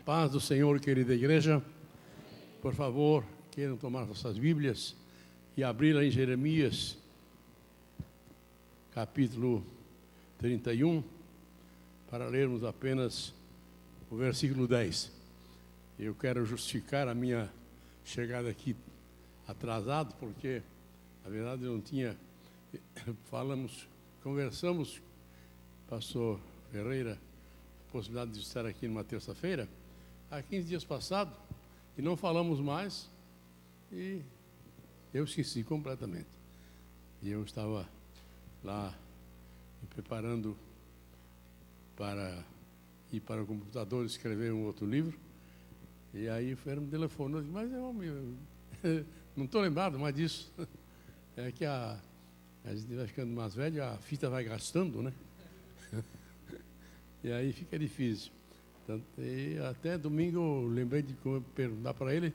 Paz do Senhor, querida igreja. Por favor, queiram tomar suas Bíblias e abri-la em Jeremias, capítulo 31, para lermos apenas o versículo 10. Eu quero justificar a minha chegada aqui atrasado, porque, na verdade, eu não tinha... Conversamos, pastor Ferreira, a possibilidade de estar aqui numa terça-feira, há 15 dias passados, e não falamos mais, e eu esqueci completamente. E eu estava lá me preparando para ir para o computador escrever um outro livro, e aí o Ferreira me telefonou, eu disse, mas eu não estou lembrado mais disso. É que a gente vai ficando mais velho, a fita vai gastando, né? E aí fica difícil. E até domingo eu lembrei de perguntar para ele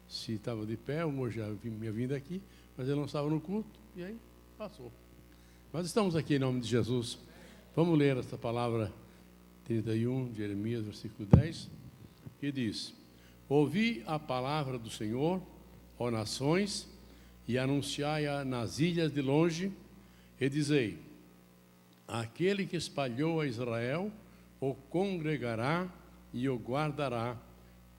se estava de pé, hoje já minha vinda aqui, mas ele não estava no culto, e aí passou. Mas estamos aqui em nome de Jesus. Vamos ler esta palavra 31, Jeremias, versículo 10, que diz: Ouvi a palavra do Senhor, ó nações, e anunciai-a nas ilhas de longe, e dizei: aquele que espalhou a Israel o congregará e o guardará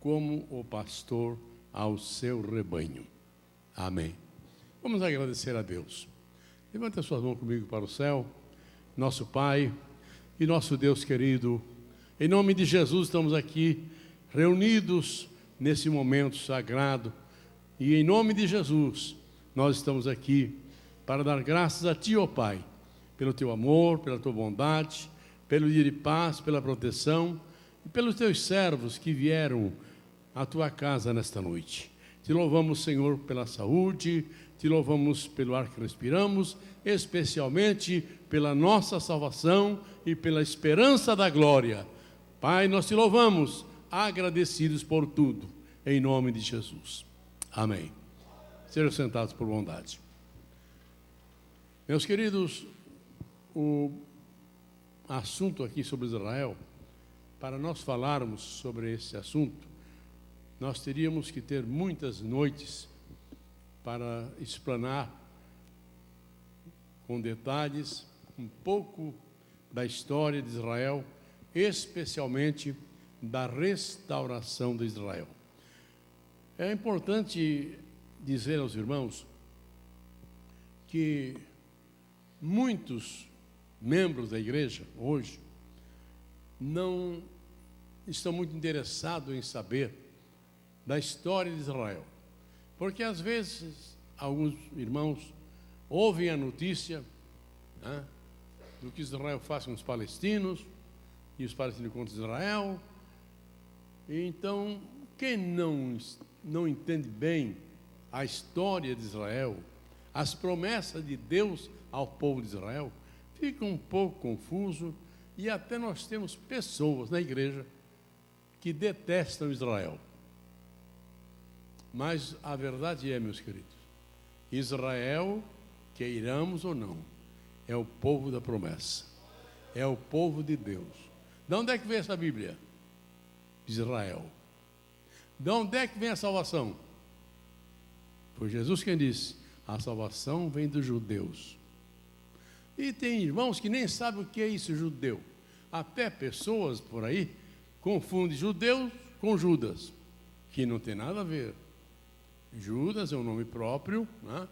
como o pastor ao seu rebanho. Amém. Vamos agradecer a Deus. Levante as suas mãos comigo para o céu. Nosso Pai e nosso Deus querido, em nome de Jesus estamos aqui reunidos nesse momento sagrado, e em nome de Jesus nós estamos aqui para dar graças a Ti, ó Pai, pelo Teu amor, pela Tua bondade, pelo dia de paz, pela proteção e pelos Teus servos que vieram à Tua casa nesta noite. Te louvamos, Senhor, pela saúde, Te louvamos pelo ar que respiramos, especialmente pela nossa salvação e pela esperança da glória. Pai, nós Te louvamos, agradecidos por tudo, em nome de Jesus. Amém. Sejam sentados por bondade. Meus queridos, o assunto aqui sobre Israel, para nós falarmos sobre esse assunto, nós teríamos que ter muitas noites para explanar com detalhes um pouco da história de Israel, especialmente da restauração de Israel. É importante dizer aos irmãos que muitos membros da igreja hoje não estão muito interessados em saber da história de Israel, porque às vezes alguns irmãos ouvem a notícia, né, do que Israel faz com os palestinos e os palestinos contra Israel, e então quem não entende bem a história de Israel, as promessas de Deus ao povo de Israel, fica um pouco confuso, e até nós temos pessoas na igreja que detestam Israel. Mas a verdade é, meus queridos, Israel, queiramos ou não, é o povo da promessa, é o povo de Deus. De onde é que vem essa Bíblia? Israel. De onde é que vem a salvação? Foi Jesus quem disse: a salvação vem dos judeus. E tem irmãos que nem sabem o que é isso, judeu. Até pessoas por aí confundem judeus com Judas, que não tem nada a ver. Judas é um nome próprio, né,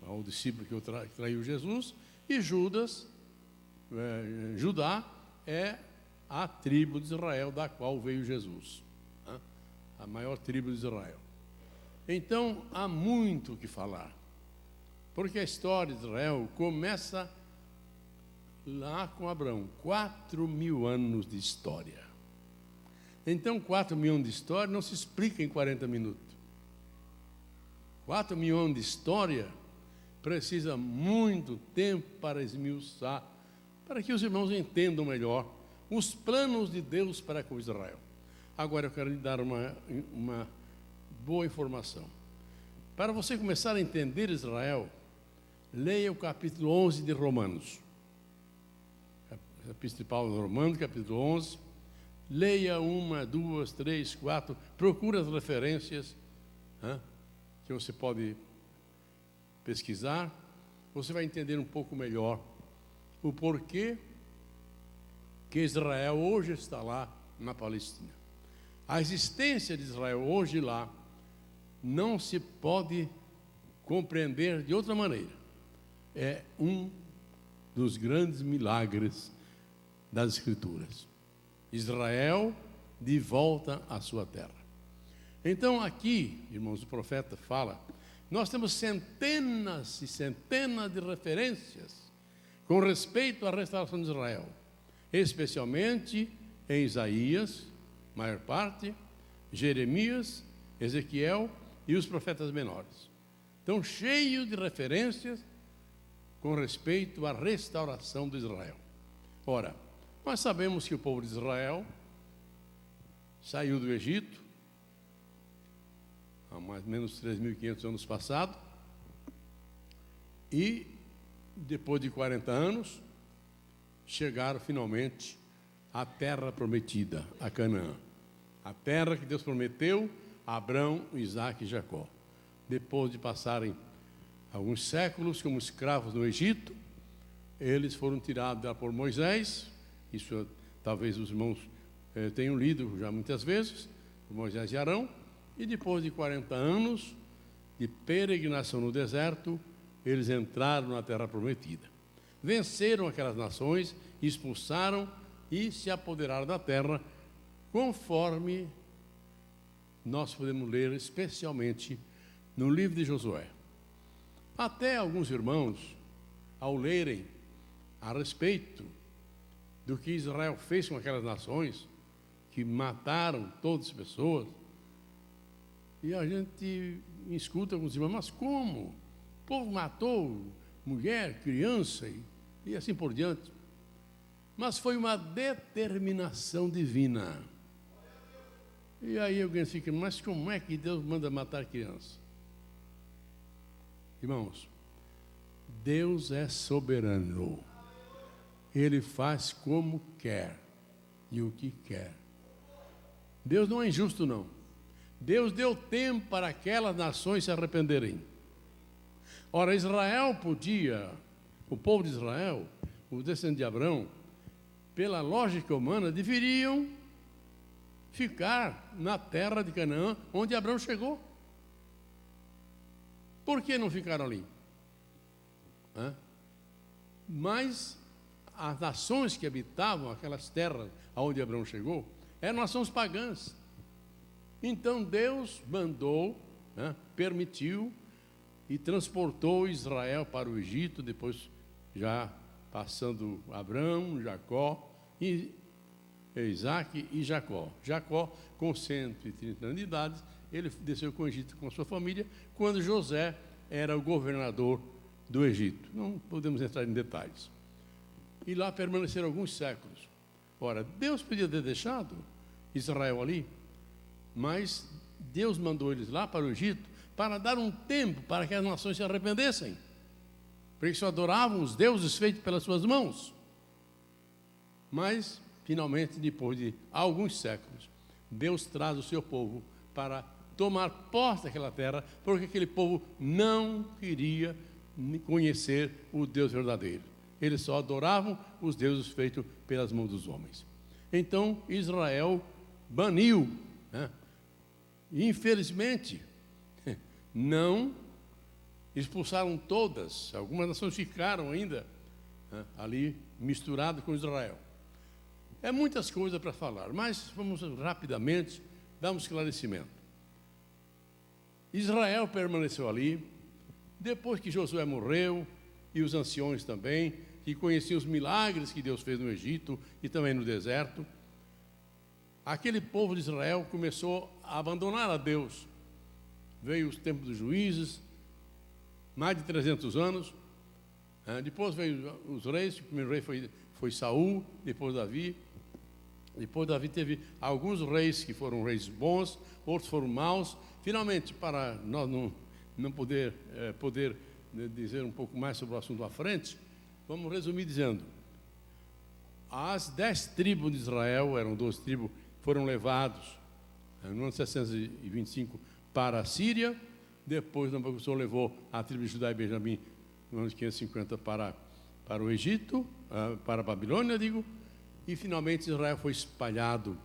ao discípulo que traiu Jesus, e Judá é a tribo de Israel da qual veio Jesus, né, a maior tribo de Israel. Então há muito o que falar, porque a história de Israel começa lá com Abraão, 4.000 anos de história. Então 4.000 anos de história não se explica em 40 minutos. 4.000 anos de história precisa muito tempo para esmiuçar, para que os irmãos entendam melhor os planos de Deus para com Israel. Agora eu quero lhe dar uma boa informação. Para você começar a entender Israel, leia o capítulo 11 de Romanos. A Epístola de Paulo aos Romanos, capítulo 11, leia uma, duas, três, quatro, procure as referências que você pode pesquisar, você vai entender um pouco melhor o porquê que Israel hoje está lá na Palestina. A existência de Israel hoje lá não se pode compreender de outra maneira. É um dos grandes milagres das Escrituras. Israel de volta à sua terra. Então aqui, irmãos, o profeta fala, nós temos centenas e centenas de referências com respeito à restauração de Israel, especialmente em Isaías, maior parte, Jeremias, Ezequiel e os profetas menores. Então, cheio de referências com respeito à restauração de Israel. Ora, nós sabemos que o povo de Israel saiu do Egito há mais ou menos 3.500 anos passados, e depois de 40 anos chegaram finalmente à terra prometida, a Canaã, a terra que Deus prometeu a Abraão, Isaque e Jacó. Depois de passarem alguns séculos como escravos no Egito, eles foram tirados lá por Moisés. Isso talvez os irmãos tenham lido já muitas vezes, Moisés e Arão. E depois de 40 anos de peregrinação no deserto, eles entraram na terra prometida. Venceram aquelas nações, expulsaram e se apoderaram da terra, conforme nós podemos ler especialmente no livro de Josué. Até alguns irmãos, ao lerem a respeito do que Israel fez com aquelas nações, que mataram todas as pessoas, e a gente escuta alguns irmãos, mas como? O povo matou mulher, criança e assim por diante. Mas foi uma determinação divina. E aí alguém fica, mas como é que Deus manda matar criança? Irmãos, Deus é soberano. Ele faz como quer e o que quer. Deus não é injusto, não. Deus deu tempo para aquelas nações se arrependerem. Ora, Israel podia, o povo de Israel, os descendentes de Abraão, pela lógica humana, deveriam ficar na terra de Canaã, onde Abraão chegou. Por que não ficaram ali? Mas as nações que habitavam aquelas terras onde Abraão chegou, eram nações pagãs. Então Deus mandou, permitiu e transportou Israel para o Egito, depois já passando Abraão, Jacó, e Isaque e Jacó. Jacó, com 130 anos de idade, ele desceu com o Egito com a sua família, quando José era o governador do Egito. Não podemos entrar em detalhes. E lá permaneceram alguns séculos. Ora, Deus podia ter deixado Israel ali, mas Deus mandou eles lá para o Egito para dar um tempo para que as nações se arrependessem, porque só adoravam os deuses feitos pelas suas mãos. Mas, finalmente, depois de alguns séculos, Deus traz o seu povo para tomar posse daquela terra, porque aquele povo não queria conhecer o Deus verdadeiro. Eles só adoravam os deuses feitos pelas mãos dos homens. Então, Israel baniu, infelizmente, não expulsaram todas, algumas nações ficaram ainda ali misturadas com Israel. É muitas coisas para falar, mas vamos rapidamente dar um esclarecimento. Israel permaneceu ali, depois que Josué morreu, e os anciões também, que conheciam os milagres que Deus fez no Egito e também no deserto. Aquele povo de Israel começou a abandonar a Deus. Veio os tempos dos juízes, mais de 300 anos. Depois veio os reis, o primeiro rei foi Saul, depois Davi. Depois Davi teve alguns reis que foram reis bons, outros foram maus. Finalmente, para nós não poder dizer um pouco mais sobre o assunto à frente, vamos resumir dizendo: as 10 tribos de Israel, eram 12 tribos, foram levados no ano 725 para a Síria. Depois Nabucodonosor levou a tribo de Judá e Benjamim no ano 550 para o Egito, para a Babilônia, digo, e finalmente Israel foi espalhado.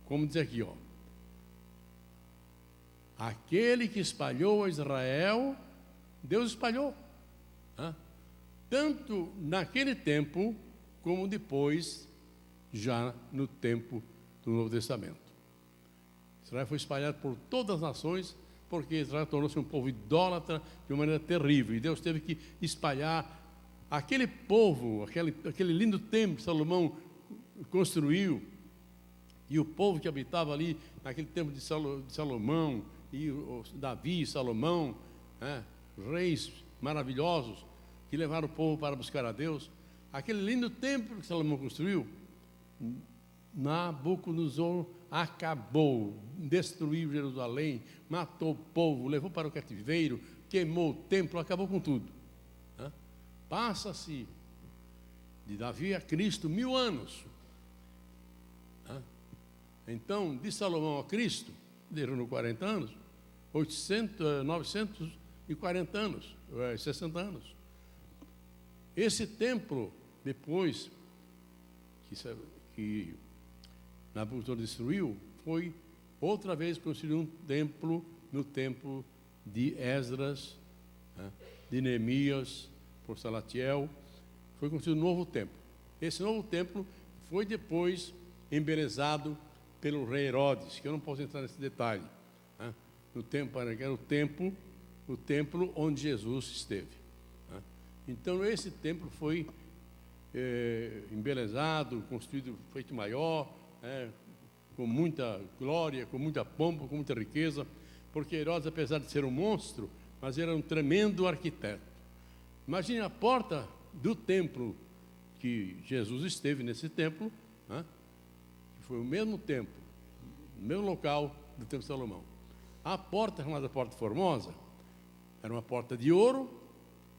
Como diz aqui, ó, aquele que espalhou a Israel, Deus espalhou, tanto naquele tempo como depois, já no tempo do Novo Testamento. Israel foi espalhado por todas as nações, porque Israel tornou-se um povo idólatra de uma maneira terrível, e Deus teve que espalhar aquele povo, aquele lindo templo que Salomão construiu, e o povo que habitava ali naquele templo de Salomão, e Davi e Salomão, reis maravilhosos que levaram o povo para buscar a Deus. Aquele lindo templo que Salomão construiu, Nabucodonosor acabou, destruiu Jerusalém, matou o povo, levou para o cativeiro, queimou o templo, acabou com tudo. Passa-se de Davi a Cristo 1000 anos. Então, de Salomão a Cristo, deram 40 anos, 940 anos, 60 anos. Esse templo, depois que Nabucodonosor destruiu, foi outra vez construído um templo no tempo de Esdras, de Neemias, por Salatiel. Foi construído um novo templo. Esse novo templo foi depois embelezado pelo rei Herodes, que eu não posso entrar nesse detalhe. No tempo, era o templo onde Jesus esteve. Então esse templo foi embelezado, construído, feito maior, com muita glória, com muita pompa, com muita riqueza, porque Herodes, apesar de ser um monstro, mas era um tremendo arquiteto. Imagine a porta do templo que Jesus esteve nesse templo, que foi o mesmo templo, o mesmo local do templo de Salomão. A porta, chamada Porta Formosa, era uma porta de ouro.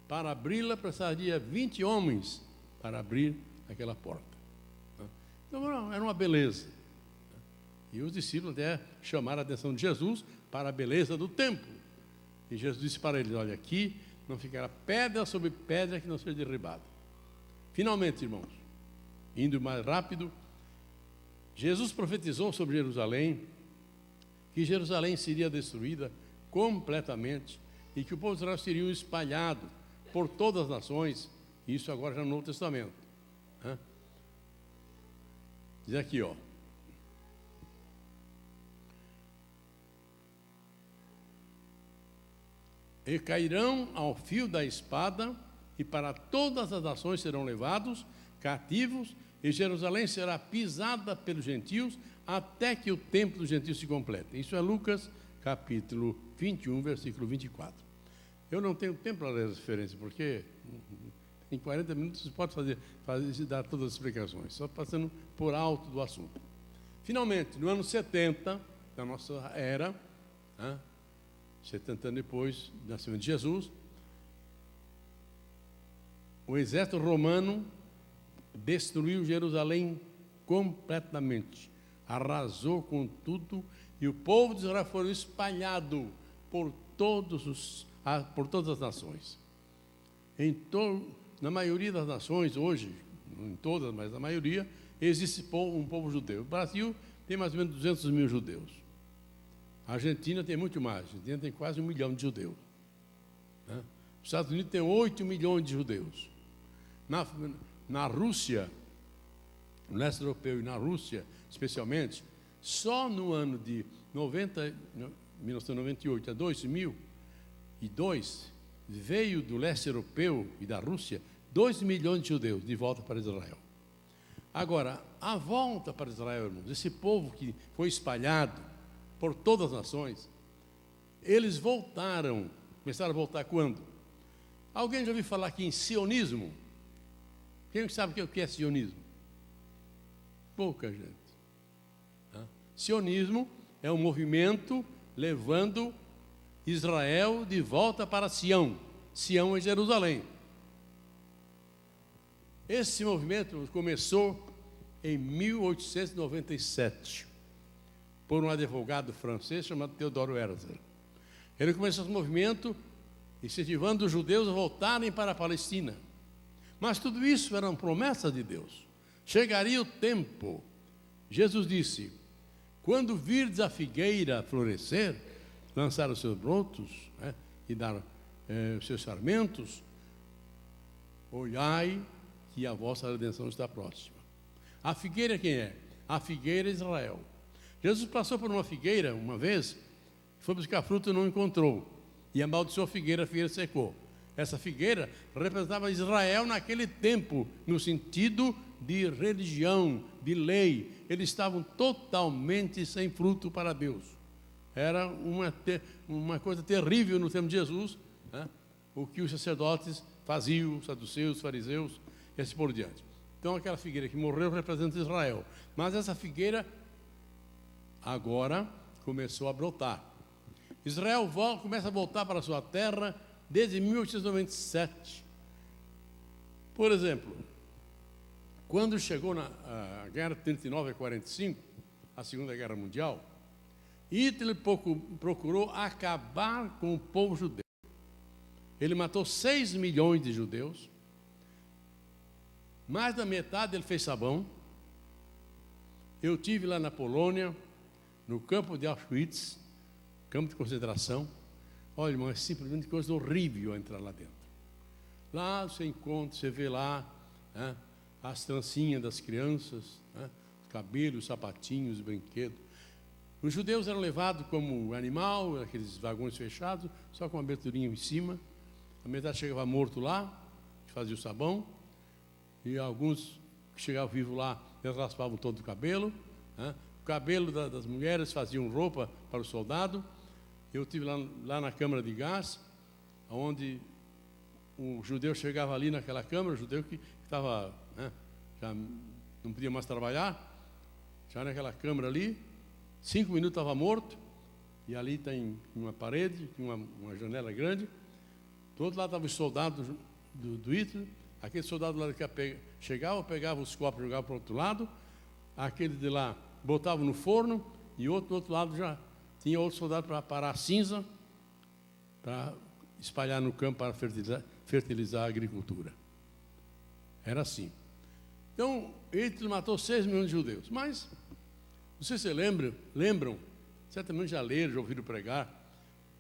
Para abri-la, precisaria 20 homens para abrir aquela porta. Então, era uma beleza. E os discípulos até chamaram a atenção de Jesus para a beleza do templo. E Jesus disse para eles: olha, aqui não ficará pedra sobre pedra que não seja derribada. Finalmente, irmãos, indo mais rápido, Jesus profetizou sobre Jerusalém, que Jerusalém seria destruída completamente e que o povo de Israel seria espalhado por todas as nações. Isso agora já no Novo Testamento. Diz aqui, ó. E cairão ao fio da espada, e para todas as nações serão levados cativos, e Jerusalém será pisada pelos gentios, até que o tempo dos gentios se complete. Isso é Lucas, capítulo 21, versículo 24. Eu não tenho tempo para ler as referências, porque em 40 minutos você pode dar todas as explicações, só passando por alto do assunto. Finalmente, no ano 70 da nossa era, 70 anos depois do nascimento de Jesus, o exército romano destruiu Jerusalém completamente, arrasou com tudo, e o povo de Israel foi espalhado por todas as nações. Na maioria das nações hoje, não em todas, mas na maioria, existe um povo judeu. O Brasil tem mais ou menos 200 mil judeus. A Argentina tem muito mais. A Argentina tem quase 1 milhão de judeus. Os Estados Unidos tem 8 milhões de judeus. Na Rússia, no leste europeu e na Rússia, especialmente, só no ano de 1998 a 2002, veio do leste europeu e da Rússia 2 milhões de judeus de volta para Israel. Agora, a volta para Israel, irmãos, esse povo que foi espalhado por todas as nações, eles voltaram. Começaram a voltar quando? Alguém já ouviu falar aqui em sionismo? Quem sabe o que é sionismo? Pouca gente. Sionismo é um movimento levando Israel de volta para Sião. Sião é Jerusalém. Esse movimento começou em 1897, por um advogado francês chamado Theodore Herzl. Ele começou esse movimento incentivando os judeus a voltarem para a Palestina. Mas tudo isso era uma promessa de Deus. Chegaria o tempo, Jesus disse: quando virdes a figueira florescer, lançar os seus brotos, e dar os seus sarmentos, olhai que a vossa redenção está próxima. A figueira quem é? A figueira é Israel. Jesus passou por uma figueira uma vez, foi buscar fruto e não encontrou, e amaldiçoou a figueira secou. Essa figueira representava Israel naquele tempo, no sentido de religião, de lei. Eles estavam totalmente sem fruto para Deus. Era uma coisa terrível no tempo de Jesus, o que os sacerdotes faziam, os saduceus, os fariseus, e assim por diante. Então aquela figueira que morreu representa Israel. Mas essa figueira agora começou a brotar. Israel começa a voltar para a sua terra desde 1897. Por exemplo, quando chegou na guerra de 39 a 45, a Segunda Guerra Mundial, Hitler procurou acabar com o povo judeu. Ele matou 6 milhões de judeus, mais da metade ele fez sabão. Eu tive lá na Polônia, no campo de Auschwitz, campo de concentração. Olha, irmão, é simplesmente coisa horrível entrar lá dentro. Lá você encontra, você vê lá as trancinhas das crianças, os cabelos, os sapatinhos, os brinquedos. Os judeus eram levados como animal, aqueles vagões fechados, só com uma aberturinha em cima. A metade chegava morto lá, fazia o sabão, e alguns que chegavam vivos lá, eles raspavam todo o cabelo. O cabelo das mulheres faziam roupa para o soldado. Eu estive lá na câmara de gás, onde o judeu chegava ali naquela câmara, o judeu que estava, já não podia mais trabalhar, já naquela câmara ali, 5 minutos estava morto, e ali tem uma parede, uma janela grande. Do outro lado estavam os soldados do Hitler. Aquele soldado lá que chegava, pegava os copos e jogava para o outro lado. Aquele de lá botava no forno, e do outro lado já tinha outro soldado para parar a cinza, para espalhar no campo para fertilizar a agricultura. Era assim. Então, Hitler matou 6 milhões de judeus. Mas, não sei se vocês lembram, certamente já leram, já ouviram pregar,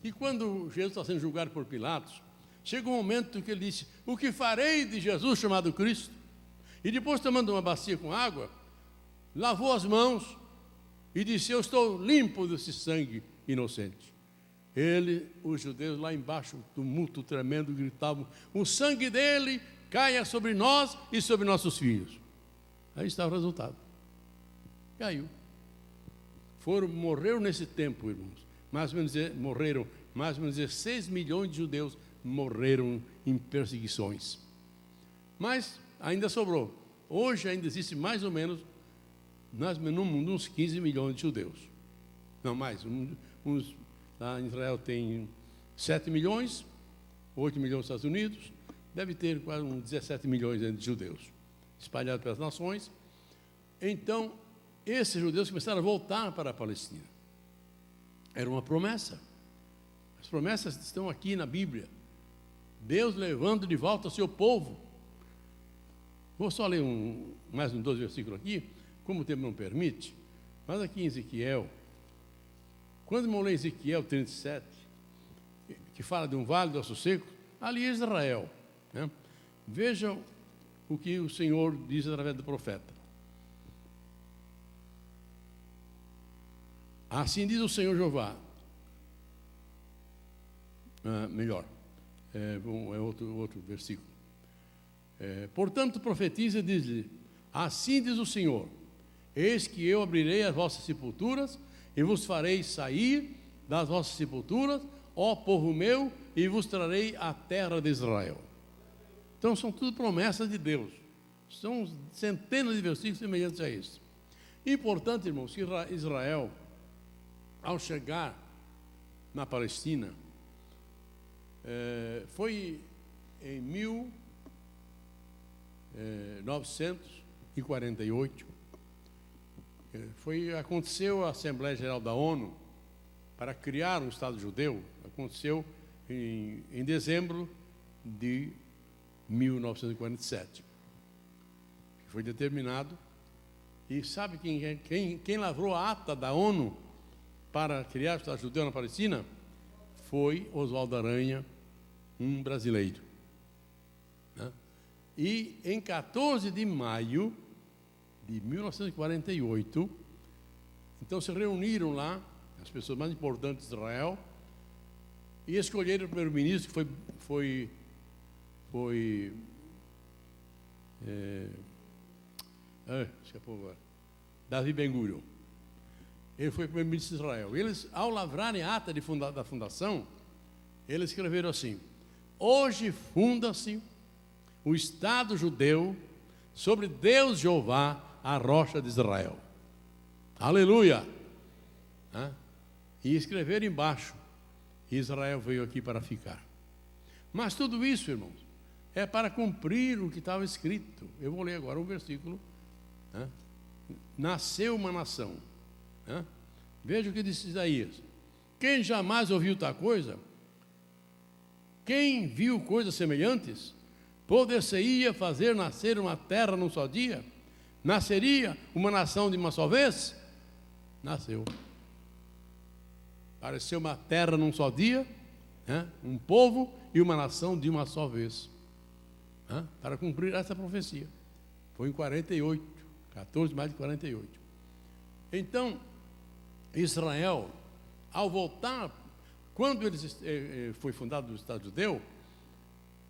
que quando Jesus está sendo julgado por Pilatos, chega um momento que ele disse: o que farei de Jesus chamado Cristo? E depois, tomando uma bacia com água, lavou as mãos e disse: eu estou limpo desse sangue inocente. Os judeus lá embaixo, tumulto tremendo, gritavam: o sangue dele caia sobre nós e sobre nossos filhos. Aí está o resultado. Caiu. Morreram nesse tempo, irmãos. Morreram mais ou menos 6 milhões de judeus morreram em perseguições. Mas ainda sobrou. Hoje ainda existe mais ou menos no mundo uns 15 milhões de judeus. Não mais. Lá em Israel tem 7 milhões, 8 milhões nos Estados Unidos, deve ter quase uns 17 milhões de judeus espalhados pelas nações. Então, esses judeus começaram a voltar para a Palestina. Era uma promessa. As promessas estão aqui na Bíblia. Deus levando de volta o seu povo. Vou só ler mais 2 versículos aqui, como o tempo não permite. Mas aqui em Ezequiel, quando eu leio Ezequiel 37, que fala de um vale do Aço Seco, ali é Israel. Vejam o que o Senhor diz através do profeta. Assim diz o Senhor Jeová. É outro versículo. Portanto, profetiza e diz-lhe: assim diz o Senhor: eis que eu abrirei as vossas sepulturas e vos farei sair das vossas sepulturas, ó povo meu, e vos trarei a terra de Israel. Então são tudo promessas de Deus. São centenas de versículos semelhantes a isso. Importante, irmãos, que Israel, ao chegar na Palestina, foi em 1948, Aconteceu a Assembleia Geral da ONU para criar um Estado judeu, aconteceu em dezembro de 1947. Foi determinado, e sabe quem lavrou a ata da ONU para criar o Estado judeu na Palestina? Foi Oswaldo Aranha, um brasileiro. Né? E em 14 de maio de 1948, então se reuniram lá as pessoas mais importantes de Israel e escolheram o primeiro-ministro, que foi escapou agora, Davi Ben-Gurion. Ele foi primeiro-ministro de Israel. Eles, ao lavrarem a ata da fundação, eles escreveram assim: hoje funda-se o Estado judeu sobre Deus Jeová, a rocha de Israel. Aleluia! E escreveram embaixo: Israel veio aqui para ficar. Mas tudo isso, irmãos, é para cumprir o que estava escrito. Eu vou ler agora um versículo. Nasceu uma nação. Veja o que disse Isaías: quem jamais ouviu tal coisa? Quem viu coisas semelhantes? Poder-se-ia fazer nascer uma terra num só dia? Nasceria uma nação de uma só vez? Nasceu. Apareceu uma terra num só dia, um povo e uma nação de uma só vez, para cumprir essa profecia. Foi em 48, 14 de maio de 48. Então, Israel, ao voltar, quando foi fundado o Estado judeu,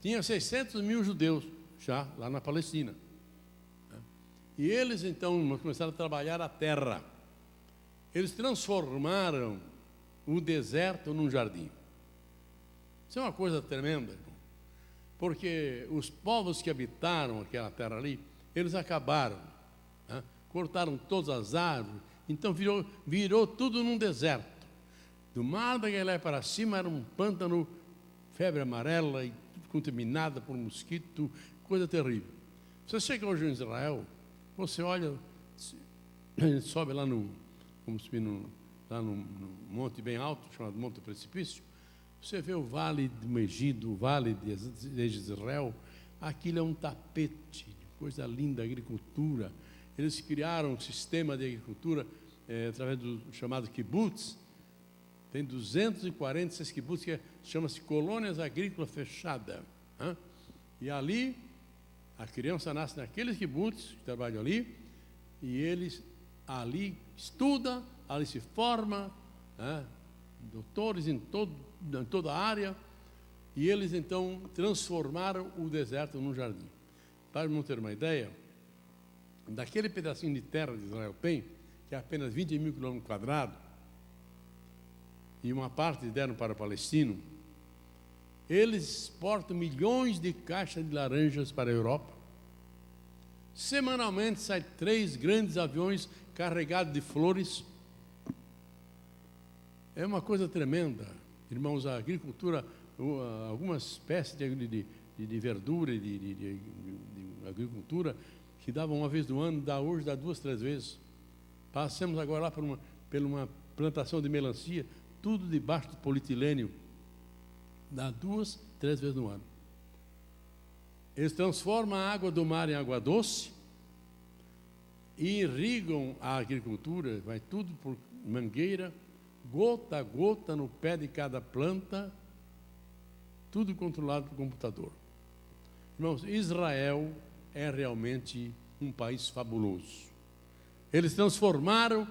tinha 600 mil judeus já lá na Palestina. E eles então começaram a trabalhar a terra. Eles transformaram o deserto num jardim. Isso é uma coisa tremenda, irmão, porque os povos que habitaram aquela terra ali, eles acabaram, cortaram todas as árvores, então virou tudo num deserto. Do mar da Galileia para cima era um pântano, febre amarela e contaminada por mosquito, coisa terrível. Você chega hoje em Israel, você olha, sobe lá lá num monte bem alto, chamado Monte do Precipício, você vê o Vale do Megido, o Vale de Israel. Aquilo é um tapete, coisa linda, agricultura. Eles criaram um sistema de agricultura através do chamado kibbutz. Tem 246 kibbutz, que chama-se colônias agrícolas fechadas. E ali, a criança nasce naqueles kibbutz que trabalham ali, e eles ali estudam, ali se forma, doutores em toda a área, e eles então transformaram o deserto num jardim. Para não ter uma ideia, daquele pedacinho de terra de Israel tem, que é apenas 20 mil quilômetros quadrados, e uma parte deram para o palestino, eles exportam milhões de caixas de laranjas para a Europa. Semanalmente saem 3 grandes aviões carregados de flores. É uma coisa tremenda, irmãos. A agricultura, algumas espécies de verdura e de agricultura que davam uma vez no ano, hoje dá 2, 3 vezes. Passamos agora lá por uma plantação de melancia, tudo debaixo de polietilênio, dá 2, 3 vezes no ano. Eles transformam a água do mar em água doce e irrigam a agricultura, vai tudo por mangueira, gota a gota no pé de cada planta, tudo controlado por computador. Irmãos, Israel é realmente um país fabuloso. Eles transformaram,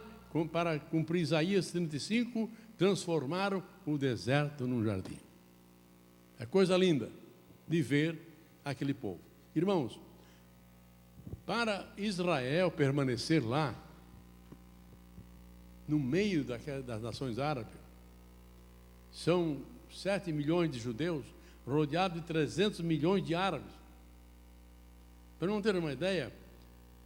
para cumprir Isaías 35, transformaram o deserto num jardim. É coisa linda de ver aquele povo. Irmãos, para Israel permanecer lá, no meio das nações árabes, são 7 milhões de judeus, rodeados de 300 milhões de árabes. Para não ter uma ideia,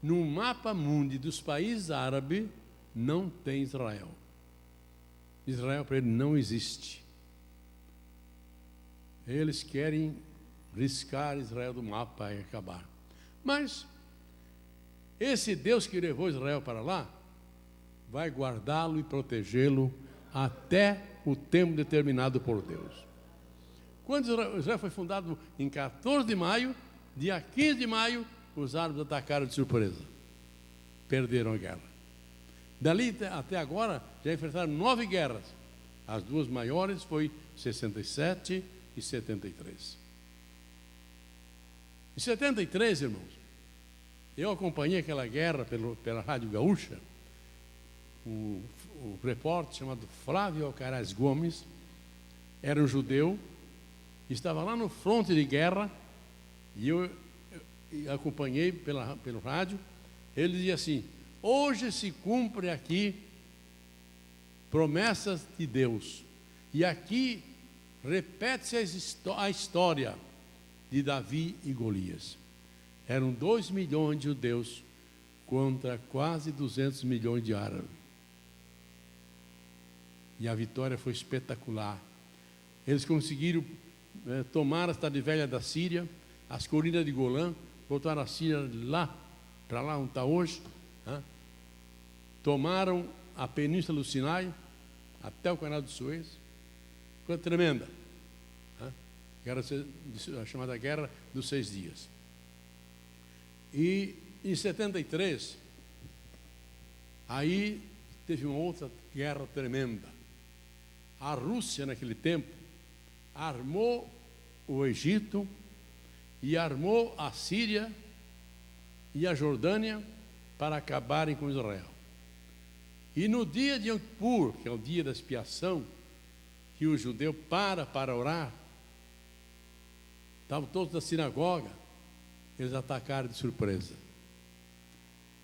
no mapa mundi dos países árabes, não tem Israel. Israel para ele não existe. Eles querem riscar Israel do mapa e acabar. Mas esse Deus que levou Israel para lá, vai guardá-lo e protegê-lo até o tempo determinado por Deus. Quando Israel foi fundado em 14 de maio, dia 15 de maio, os árabes atacaram de surpresa. Perderam a guerra. Dali até agora, já enfrentaram 9 guerras. As duas maiores foi 67 e 73. Em 73, irmãos, eu acompanhei aquela guerra pela Rádio Gaúcha. O repórter chamado Flávio Alcaraz Gomes era um judeu, estava lá no fronte de guerra, e eu acompanhei pelo rádio. Ele dizia assim: hoje se cumpre aqui promessas de Deus, e aqui repete-se a história de Davi e Golias. Eram 2 milhões de judeus contra quase 200 milhões de árabes. E a vitória foi espetacular. Eles conseguiram tomar a cidade velha da Síria, as colinas de Golã, botaram a Síria lá, para lá onde está hoje. Tomaram a península do Sinai, até o canal de Suez. Foi tremenda. A chamada Guerra dos 6 Dias. E em 73, aí teve uma outra guerra tremenda. A Rússia, naquele tempo, armou o Egito e armou a Síria e a Jordânia para acabarem com Israel. E no dia de Yom Kippur, que é o dia da expiação, que o judeu para orar, estavam todos na sinagoga, eles atacaram de surpresa.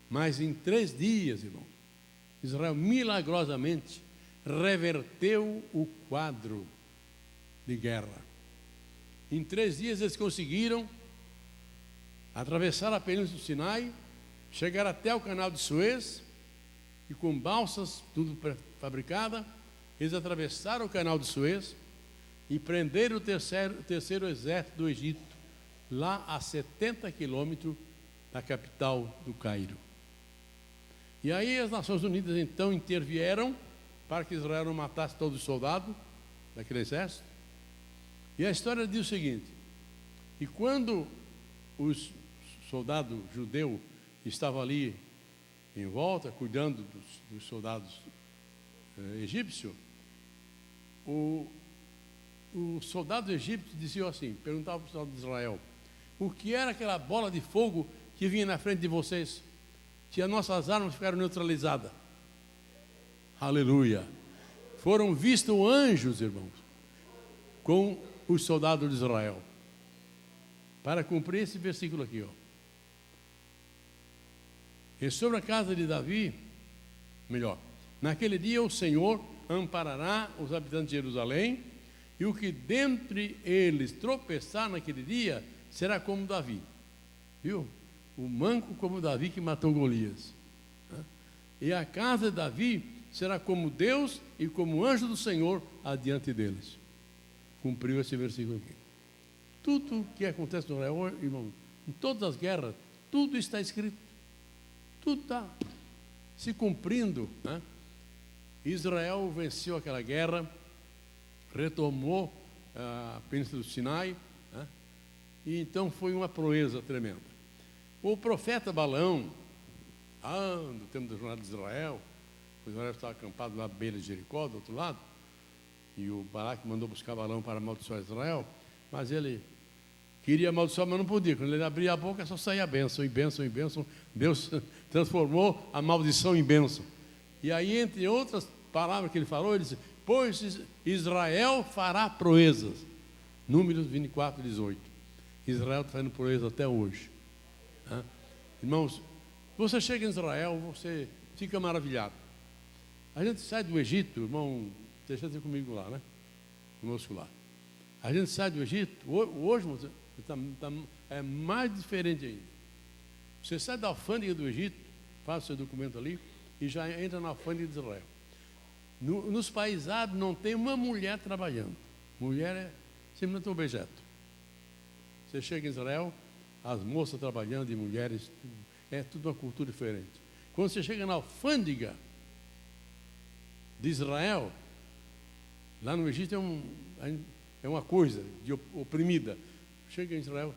Mas em 3 dias, irmão, Israel milagrosamente reverteu o quadro de guerra. Em 3 dias eles conseguiram atravessar a península do Sinai, chegar até o canal de Suez, e com balsas, tudo fabricada, eles atravessaram o canal de Suez e prenderam o terceiro exército do Egito, lá a 70 quilômetros da capital do Cairo. E aí as Nações Unidas então intervieram para que Israel não matasse todos os soldados daquele exército. E a história diz o seguinte: e quando os soldados judeus estavam ali em volta, cuidando dos soldados egípcios, o soldado egípcio dizia assim, perguntava para o soldado de Israel: o que era aquela bola de fogo que vinha na frente de vocês? Que as nossas armas ficaram neutralizadas. Aleluia! Foram vistos anjos, irmãos, com os soldados de Israel, para cumprir esse versículo aqui, ó. E sobre a casa de Davi, melhor, naquele dia o Senhor amparará os habitantes de Jerusalém, e o que dentre eles tropeçar naquele dia será como Davi. Viu? O manco como Davi que matou Golias. E a casa de Davi será como Deus e como anjo do Senhor adiante deles. Cumpriu esse versículo aqui. Tudo que acontece no Israel, irmão, em todas as guerras, tudo está escrito. Tudo está se cumprindo. Israel venceu aquela guerra, retomou a península do Sinai, e então foi uma proeza tremenda. O profeta Balaão, no tempo da jornada de Israel, o Israel estava acampado lá à beira de Jericó, do outro lado, e o Balaque mandou buscar Balaão para amaldiçoar Israel, mas ele queria amaldiçoar, mas não podia. Quando ele abria a boca, só saía bênção, e bênção, e bênção. Deus transformou a maldição em bênção. E aí, entre outras palavras que ele falou, ele disse: pois Israel fará proezas. Números 24, 18. Israel está fazendo proezas até hoje. Irmãos, você chega em Israel, você fica maravilhado. A gente sai do Egito, irmão, deixa eu ir comigo lá, né? Conosco lá. A gente sai do Egito, hoje é mais diferente ainda. Você sai da alfândega do Egito, faz o seu documento ali e já entra na alfândega de Israel. Nos países árabes não tem uma mulher trabalhando. Mulher é simplesmente um objeto. Você chega em Israel, as moças trabalhando e mulheres, é tudo uma cultura diferente. Quando você chega na alfândega, de Israel, lá no Egito é uma coisa oprimida. Chega em Israel,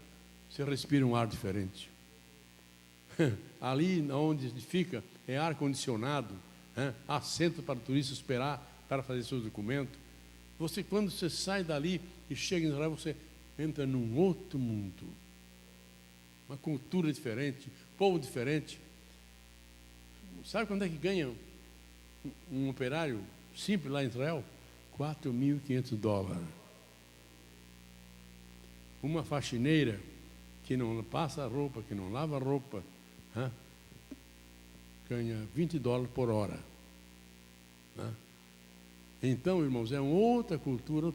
você respira um ar diferente. Ali onde fica é ar condicionado, assento para o turista esperar para fazer seus documentos. Quando você sai dali e chega em Israel, você entra num outro mundo, uma cultura diferente, povo diferente. Sabe quando é que ganha um operário simples lá em Israel? $4.500. Uma faxineira que não passa roupa, que não lava roupa, ganha $20 por hora. Então, irmãos, é uma outra cultura.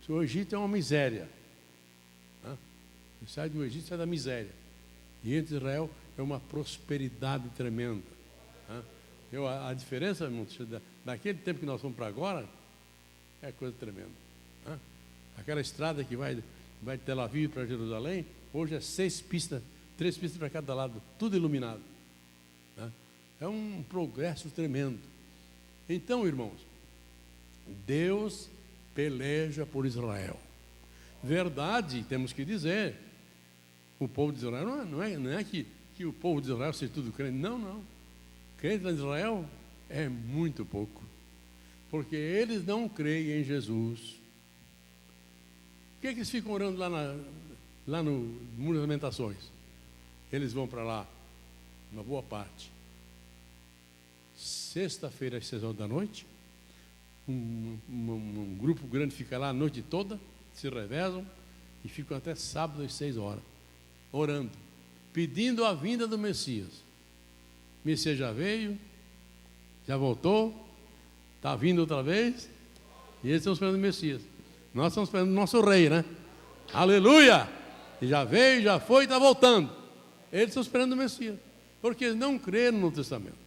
O Egito é uma miséria. Você sai do Egito, sai da miséria. E entre Israel é uma prosperidade tremenda. A diferença, irmãos, daquele tempo que nós fomos para agora, é coisa tremenda. Aquela estrada que vai de Tel Aviv para Jerusalém, hoje é 6 pistas, 3 pistas para cada lado, tudo iluminado. É um progresso tremendo. Então, irmãos, Deus peleja por Israel. Verdade, temos que dizer, o povo de Israel não é que o povo de Israel seja tudo crente. Não. Crente em Israel é muito pouco, porque eles não creem em Jesus. Por que eles ficam orando lá no Muro das Lamentações? Eles vão para lá, uma boa parte, sexta-feira às 6 horas da noite, um grupo grande fica lá a noite toda, se revezam e ficam até sábado às 6 horas, orando, pedindo a vinda do Messias. O Messias já veio, já voltou, está vindo outra vez, e eles estão esperando o Messias. Nós estamos esperando o nosso rei, né? Aleluia! E já veio, já foi, está voltando. Eles estão esperando o Messias, porque eles não creram no Testamento.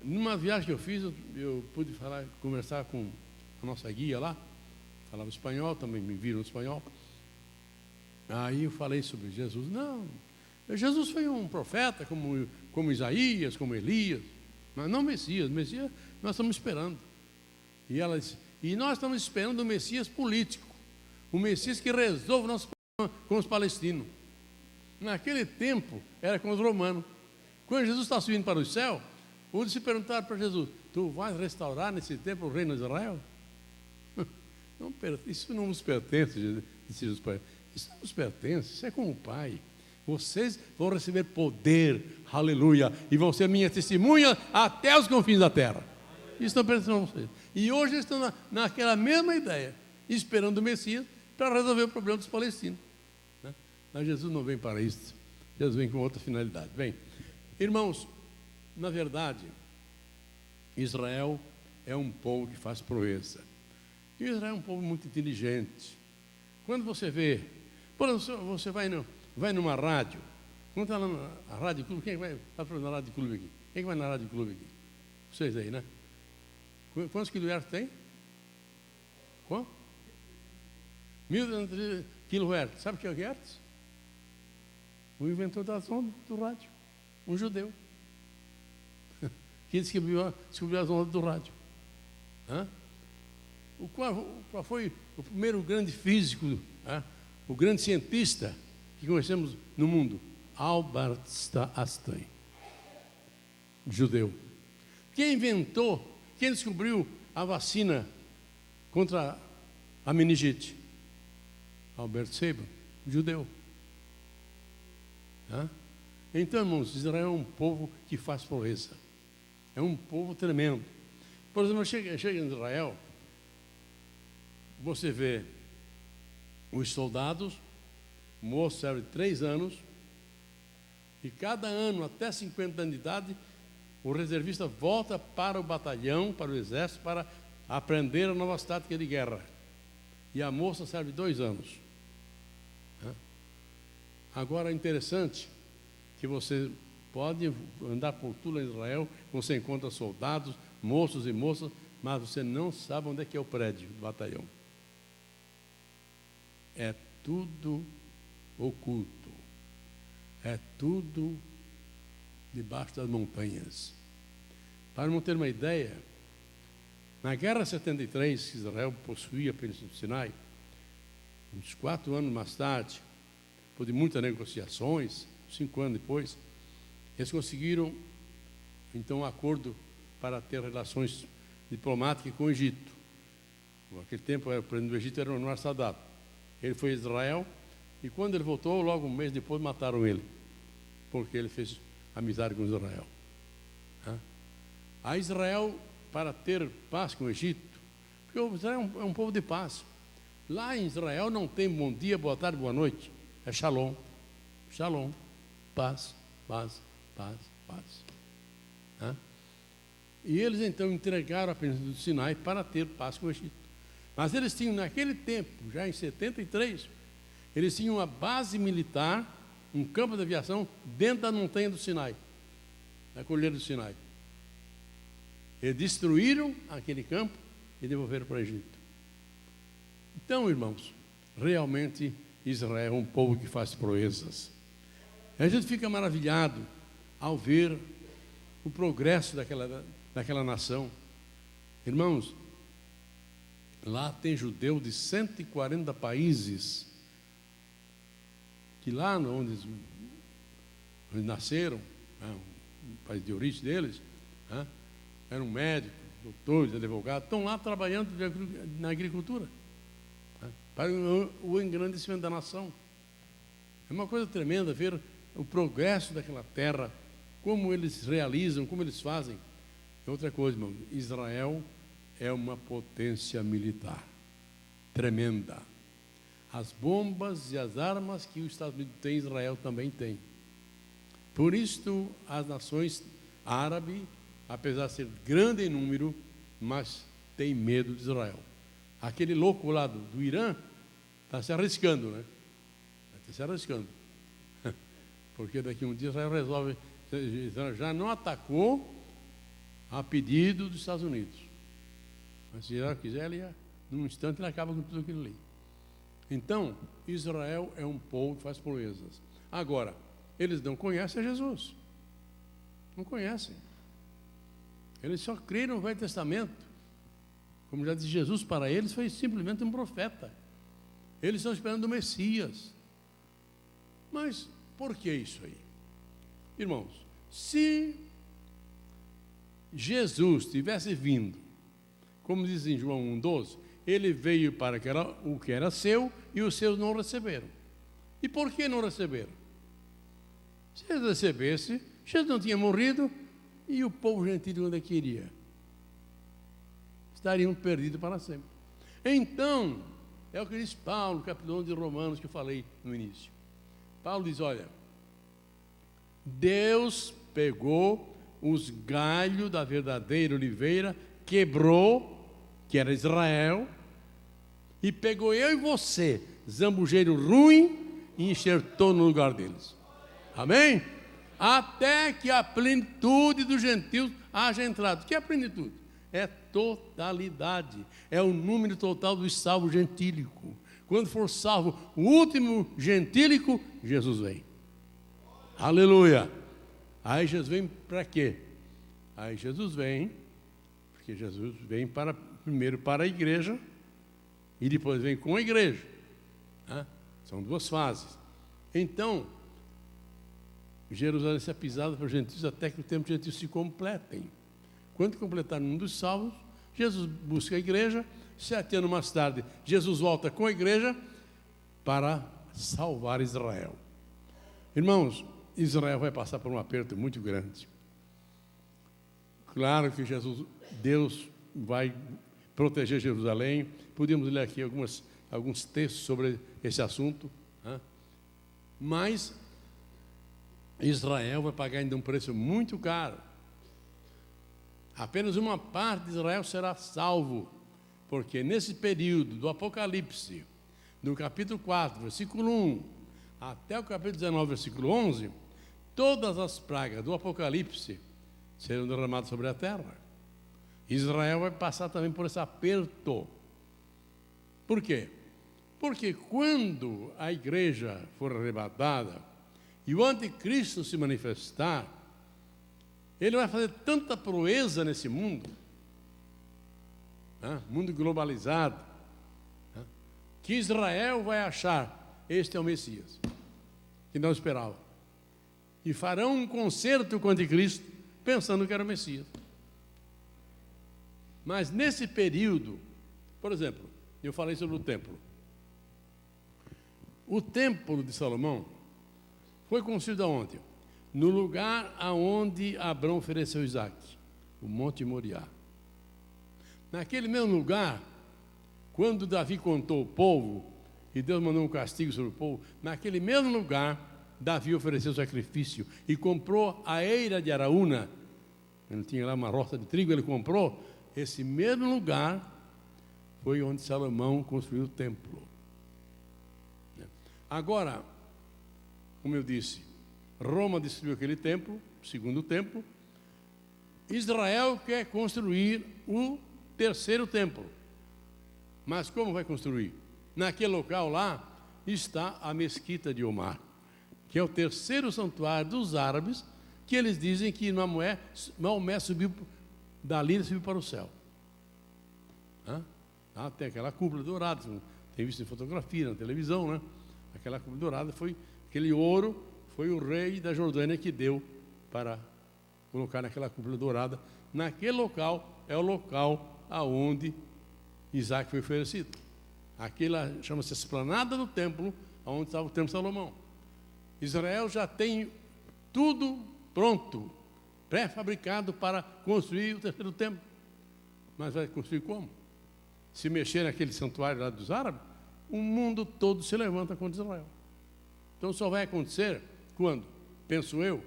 Numa viagem que eu fiz, eu pude conversar com a nossa guia lá, falava espanhol, também me viram espanhol. Aí eu falei sobre Jesus. Não, Jesus foi um profeta como Isaías, como Elias, mas não Messias. Messias nós estamos esperando. E ela disse, e nós estamos esperando o Messias político, o Messias que resolve o nosso problema com os palestinos. Naquele tempo era com os romanos. Quando Jesus está subindo para o céu, se perguntaram para Jesus, tu vais restaurar nesse tempo o reino de Israel? Isso não nos pertence, disse Jesus para ele. Isso não nos pertence, isso é com o Pai. Vocês vão receber poder, aleluia, e vão ser minha testemunha até os confins da terra. Isso não pertence a vocês. E hoje eles estão naquela mesma ideia, esperando o Messias para resolver o problema dos palestinos. Mas Jesus não vem para isso. Jesus vem com outra finalidade. Bem, irmãos, na verdade, Israel é um povo que faz proeza. E Israel é um povo muito inteligente. Quando você vê, por exemplo, você vai numa rádio, quando está lá na Rádio Clube, quem vai na Rádio Clube aqui? Quem vai na Rádio Clube aqui? Vocês aí, né? Quantos kHz tem? Quanto? 1.200 kHz. Sabe o que é Hertz? O inventor da sonda do rádio, um judeu, que descobriu as ondas do rádio. Qual foi o primeiro grande físico, o grande cientista que conhecemos no mundo? Albert Einstein, judeu. Quem descobriu a vacina contra a meningite? Albert Sabin, judeu. Então, irmãos, Israel é um povo que faz proeza. É um povo tremendo. Por exemplo, chega em Israel, você vê os soldados, o moço serve 3 anos, e cada ano, até 50 anos de idade, o reservista volta para o batalhão, para o exército, para aprender a nova tática de guerra. E a moça serve 2 anos. Agora é interessante que você pode andar por tudo em Israel, você encontra soldados, moços e moças, mas você não sabe onde é que é o prédio do batalhão. É tudo oculto. É tudo debaixo das montanhas. Para não ter uma ideia, Na Guerra 73, que Israel possuía a Península do Sinai, uns 4 anos mais tarde, depois de muitas negociações, 5 anos depois, eles conseguiram, então, um acordo para ter relações diplomáticas com o Egito. Naquele tempo, o presidente do Egito era o Anwar Sadat. Ele foi a Israel, e quando ele voltou, logo um mês depois, mataram ele, porque ele fez amizade com Israel. A Israel, para ter paz com o Egito, porque o Israel é um povo de paz. Lá em Israel não tem bom dia, boa tarde, boa noite. É shalom, shalom, paz, paz, paz, paz. E eles então entregaram a Península do Sinai para ter paz com o Egito. Mas eles tinham, naquele tempo, já em 73, eles tinham uma base militar, um campo de aviação, dentro da montanha do Sinai, na colheira do Sinai. Eles destruíram aquele campo e devolveram para o Egito. Então, irmãos, realmente Israel é um povo que faz proezas. A gente fica maravilhado ao ver o progresso daquela nação. Irmãos, lá tem judeu de 140 países, que lá onde nasceram, o país de origem deles, eram médicos, doutores, advogados, estão lá trabalhando na agricultura, para o engrandecimento da nação. É uma coisa tremenda ver o progresso daquela terra, como eles realizam, como eles fazem. E outra coisa, irmão, Israel é uma potência militar tremenda. As bombas e as armas que os Estados Unidos têm, Israel também tem. Por isso, as nações árabes, apesar de ser grande em número, mas tem medo de Israel. Aquele louco lá do Irã está se arriscando, né? Está se arriscando. Porque daqui a um dia Israel resolve, já não atacou a pedido dos Estados Unidos. Mas se Israel quiser, num instante ele acaba com tudo aquilo ali. Então, Israel é um povo que faz proezas. Agora, eles não conhecem a Jesus. Não conhecem. Eles só creram no Velho Testamento. Como já disse Jesus, para eles foi simplesmente um profeta. Eles estão esperando o Messias. Mas por que isso aí? Irmãos, se Jesus tivesse vindo, como diz em João 1,12, ele veio para o que era seu e os seus não receberam. E por que não receberam? Se eles recebessem, Jesus não tinha morrido e o povo gentil onde queria. Estariam perdidos para sempre. Então, é o que diz Paulo, capítulo 11 de Romanos, que eu falei no início. Paulo diz, olha, Deus pegou os galhos da verdadeira oliveira, quebrou, que era Israel, e pegou eu e você, zambujeiro ruim, e enxertou no lugar deles. Amém? Até que a plenitude dos gentios haja entrado. O que é a plenitude? É totalidade, é o número total dos salvos gentílicos. Quando for salvo o último gentílico, Jesus vem. Aleluia! Aí Jesus vem para quê? Aí Jesus vem, porque Jesus vem primeiro para a igreja, e depois vem com a igreja. São duas fases. Então, Jerusalém é pisada para os gentios até que o tempo dos gentios se completem. Quando completar um dos salvos, Jesus busca a igreja. 7 anos mais tarde, Jesus volta com a igreja para salvar Israel. Irmãos, Israel vai passar por um aperto muito grande. Claro que Deus vai proteger Jerusalém. Podemos ler aqui alguns textos sobre esse assunto. Mas Israel vai pagar ainda um preço muito caro. Apenas uma parte de Israel será salvo, porque nesse período do Apocalipse, do capítulo 4, versículo 1, até o capítulo 19, versículo 11, todas as pragas do Apocalipse serão derramadas sobre a terra. Israel vai passar também por esse aperto. Por quê? Porque quando a igreja for arrebatada e o anticristo se manifestar, ele vai fazer tanta proeza nesse mundo mundo globalizado, que Israel vai achar, este é o Messias, que não esperava. E farão um concerto com o anticristo, pensando que era o Messias. Mas nesse período, por exemplo, eu falei sobre o templo. O templo de Salomão foi construído aonde? No lugar aonde Abrão ofereceu Isaac, o Monte Moriá. Naquele mesmo lugar, quando Davi contou o povo, e Deus mandou um castigo sobre o povo, naquele mesmo lugar, Davi ofereceu sacrifício e comprou a eira de Araúna. Ele tinha lá uma roça de trigo, ele comprou. Esse mesmo lugar foi onde Salomão construiu o templo. Agora, como eu disse, Roma destruiu aquele templo, o segundo templo. Israel quer construir o terceiro templo. Mas como vai construir? Naquele local lá está a mesquita de Omar, que é o terceiro santuário dos árabes, que eles dizem que Maomé subiu dali, ele subiu para o céu. Tem aquela cúpula dourada, tem visto em fotografia, na televisão, né? Aquela cúpula dourada foi, aquele ouro foi o rei da Jordânia que deu para colocar naquela cúpula dourada. Naquele local é o local aonde Isaac foi oferecido. Aquela chama-se esplanada do templo, onde estava o templo de Salomão. Israel já tem tudo pronto, pré-fabricado para construir o terceiro templo. Mas vai construir como? Se mexer naquele santuário lá dos árabes, o mundo todo se levanta contra Israel. Então só vai acontecer quando? Penso eu,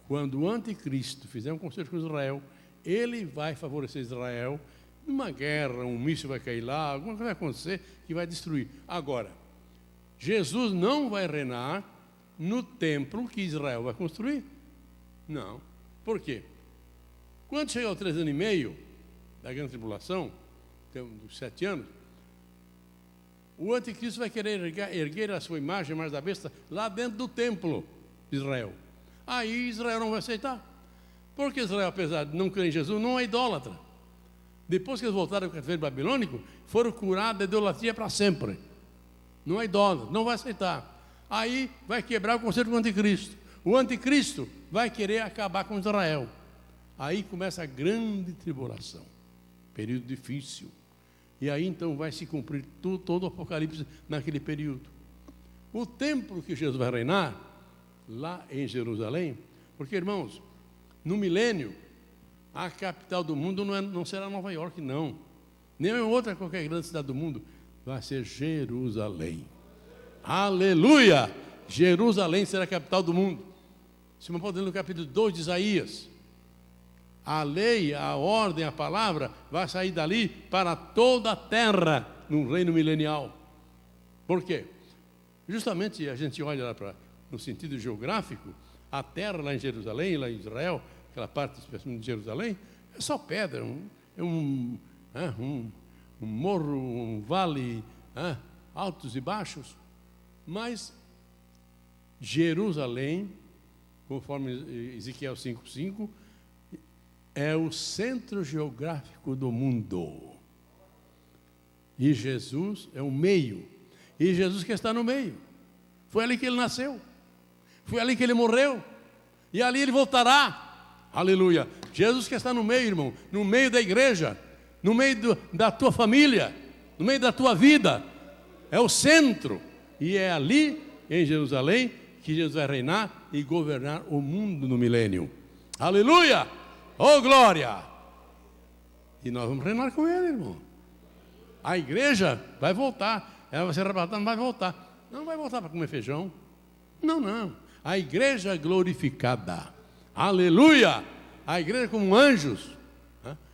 quando o anticristo fizer um concerto com Israel, ele vai favorecer Israel numa guerra, um míssil vai cair lá, alguma coisa vai acontecer que vai destruir. Agora, Jesus não vai reinar no templo que Israel vai construir. Não. Por quê? Quando chegar aos 3 anos e meio da grande tribulação, dos 7 anos, o anticristo vai querer erguer a sua imagem, mais da besta, lá dentro do templo de Israel. Aí Israel não vai aceitar. Porque Israel, apesar de não crer em Jesus, não é idólatra. Depois que eles voltaram do cativeiro babilônico, foram curados da idolatria para sempre. Não é idólatra, não vai aceitar. Aí vai quebrar o conceito do anticristo. O anticristo vai querer acabar com Israel. Aí começa a grande tribulação, período difícil. E aí então vai se cumprir todo o Apocalipse naquele período. O templo que Jesus vai reinar, lá em Jerusalém, porque, irmãos, no milênio, a capital do mundo não será Nova York, não. Nem outra qualquer grande cidade do mundo. Vai ser Jerusalém. Aleluia! Jerusalém será a capital do mundo. Se você pode ler no capítulo 2 de Isaías, a lei, a ordem, a palavra vai sair dali para toda a terra no reino milenial. Por quê? Justamente a gente olha lá no sentido geográfico, a terra lá em Jerusalém, lá em Israel, aquela parte especialmente de Jerusalém, é só pedra, um morro, um vale, altos e baixos. Mas Jerusalém, conforme Ezequiel 5:5, é o centro geográfico do mundo. E Jesus é o meio. E Jesus que está no meio. Foi ali que ele nasceu. Foi ali que ele morreu. E ali ele voltará. Aleluia. Jesus que está no meio, irmão. No meio da igreja. No meio da tua família. No meio da tua vida. É o centro. E é ali, em Jerusalém, que Jesus vai reinar e governar o mundo no milênio. Aleluia. Oh, glória! E nós vamos reinar com ele, irmão. A igreja vai voltar. Ela vai ser arrebatada, não vai voltar. Não vai voltar para comer feijão. Não. A igreja glorificada. Aleluia! A igreja como anjos.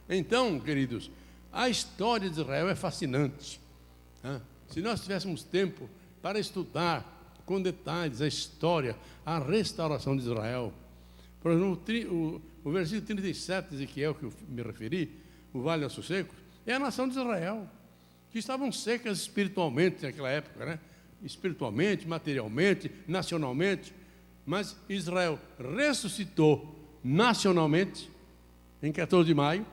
Então, queridos, a história de Israel é fascinante. Se nós tivéssemos tempo para estudar com detalhes a história, a restauração de Israel. Por exemplo, o versículo 37 de Ezequiel, que eu me referi, o Vale dos Ossos Secos, é a nação de Israel, que estavam secas espiritualmente naquela época, né? Espiritualmente, materialmente, nacionalmente. Mas Israel ressuscitou nacionalmente, em 14 de maio,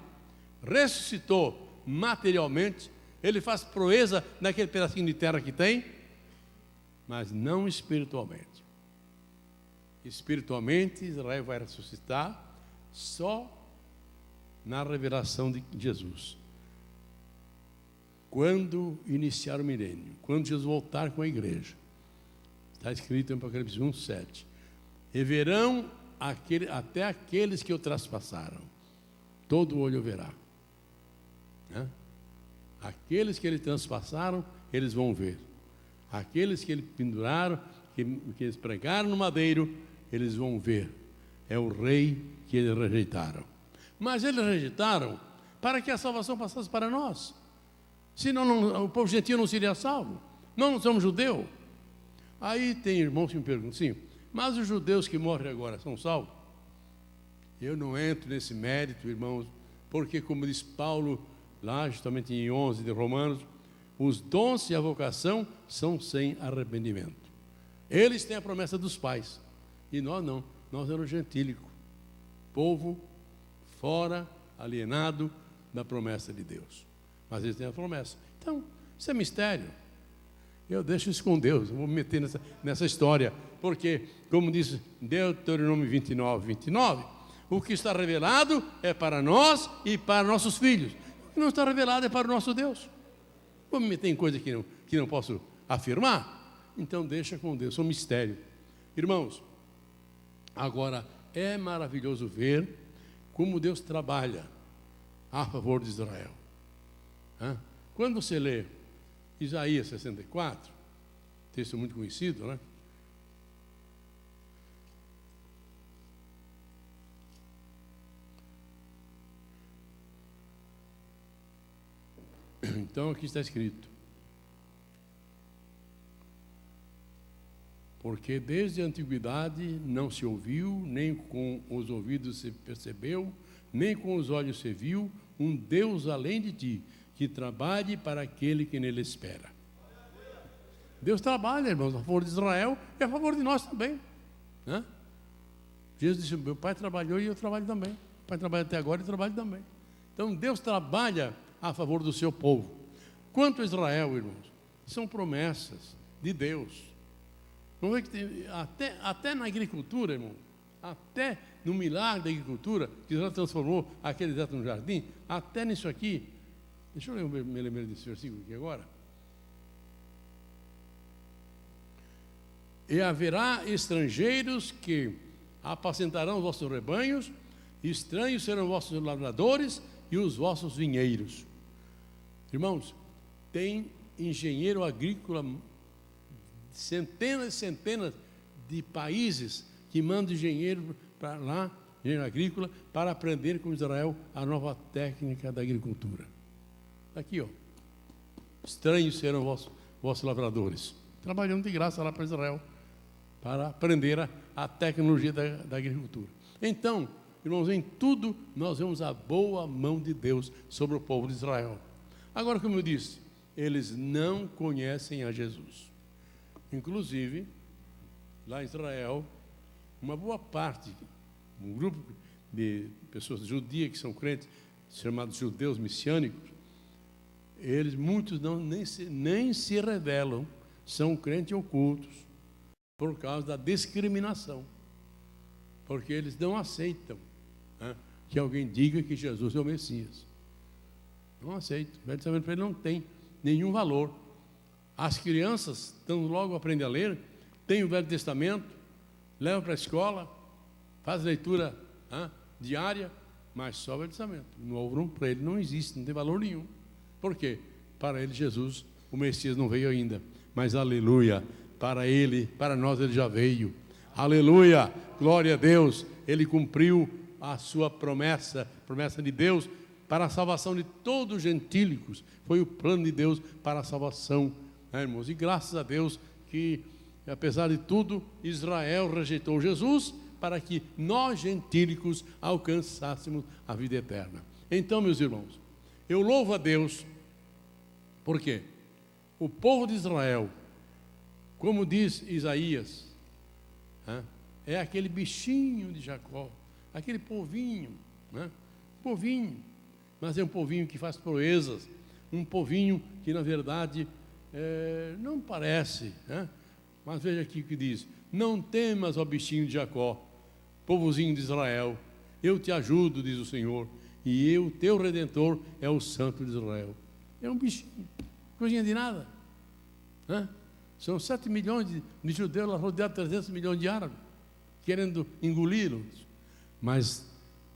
ressuscitou materialmente, ele faz proeza naquele pedacinho de terra que tem, mas não espiritualmente. Espiritualmente, Israel vai ressuscitar só na revelação de Jesus. Quando iniciar o milênio, quando Jesus voltar com a igreja, está escrito em Apocalipse 1:7, e verão até aqueles que o traspassaram, todo olho verá. Aqueles que ele transpassaram, eles vão ver. Aqueles que ele penduraram, que eles pregaram no madeiro, eles vão ver. É o rei que eles rejeitaram. Mas eles rejeitaram para que a salvação passasse para nós. Senão o povo gentil não seria salvo. Nós não somos judeus. Aí tem irmãos que me perguntam assim, mas os judeus que morrem agora são salvos? Eu não entro nesse mérito, irmãos, porque como diz Paulo, lá justamente em 11 de Romanos, os dons e a vocação são sem arrependimento. Eles têm a promessa dos pais, e nós não, nós éramos gentílicos, povo fora, alienado da promessa de Deus. Mas eles têm a promessa. Então, isso é mistério. Eu deixo isso com Deus, eu vou me meter nessa história, porque, como diz Deuteronômio 29, o que está revelado é para nós e para nossos filhos. O que não está revelado é para o nosso Deus. Vou me meter em coisa que não posso afirmar? Então deixa com Deus, é um mistério. Irmãos, agora é maravilhoso ver como Deus trabalha a favor de Israel. Quando você lê Isaías 64, texto muito conhecido, né? Então aqui está escrito: porque desde a antiguidade não se ouviu, nem com os ouvidos se percebeu, nem com os olhos se viu, um Deus além de ti, que trabalhe para aquele que nele espera. Deus trabalha, irmãos, a favor de Israel e a favor de nós também. Jesus disse, meu pai trabalhou e eu trabalho também. O pai trabalha até agora e eu trabalho também. Então Deus trabalha a favor do seu povo. Quanto a Israel, irmãos, são promessas de Deus. Vamos ver que tem, até na agricultura, irmão, até no milagre da agricultura, que Israel transformou aquele deserto no jardim, até nisso aqui. Deixa eu me lembrar desse versículo aqui agora. E haverá estrangeiros que apacentarão os vossos rebanhos, estranhos serão vossos lavradores e os vossos vinheiros. Irmãos, tem engenheiro agrícola, centenas e centenas de países que mandam engenheiro para lá, engenheiro agrícola, para aprender com Israel a nova técnica da agricultura. Aqui, ó. Estranhos serão vossos lavradores. Trabalhando de graça lá para Israel, para aprender a tecnologia da agricultura. Então, irmãos, em tudo nós vemos a boa mão de Deus sobre o povo de Israel. Agora, como eu disse, eles não conhecem a Jesus. Inclusive, lá em Israel, uma boa parte, um grupo de pessoas judias que são crentes, chamados judeus messiânicos, eles, muitos nem se revelam, são crentes ocultos, por causa da discriminação. Porque eles não aceitam que alguém diga que Jesus é o Messias. Não aceitam. O Velho Testamento para ele não tem nenhum valor. As crianças, tão logo aprendem a ler, têm o Velho Testamento, levam para a escola, fazem leitura diária, mas só o Velho Testamento. O Novo para ele não existe, não tem valor nenhum. Por quê? Para ele, Jesus, o Messias não veio ainda, mas aleluia, para ele, para nós ele já veio. Aleluia, glória a Deus, ele cumpriu a sua promessa de Deus para a salvação de todos os gentílicos. Foi o plano de Deus para a salvação, irmãos? E graças a Deus que, apesar de tudo, Israel rejeitou Jesus para que nós gentílicos alcançássemos a vida eterna. Então, meus irmãos, eu louvo a Deus, porque o povo de Israel, como diz Isaías, é aquele bichinho de Jacó, aquele povinho, povinho. mas é um povinho que faz proezas, um povinho que na verdade não parece, né? Mas veja aqui o que diz: não temas, ó bichinho de Jacó, povozinho de Israel, eu te ajudo, diz o Senhor, e eu, teu Redentor, é o Santo de Israel. É um bichinho, coisinha de nada, né? São 7 milhões de judeus lá rodeados de 300 milhões de árabes, querendo engoli-los. Mas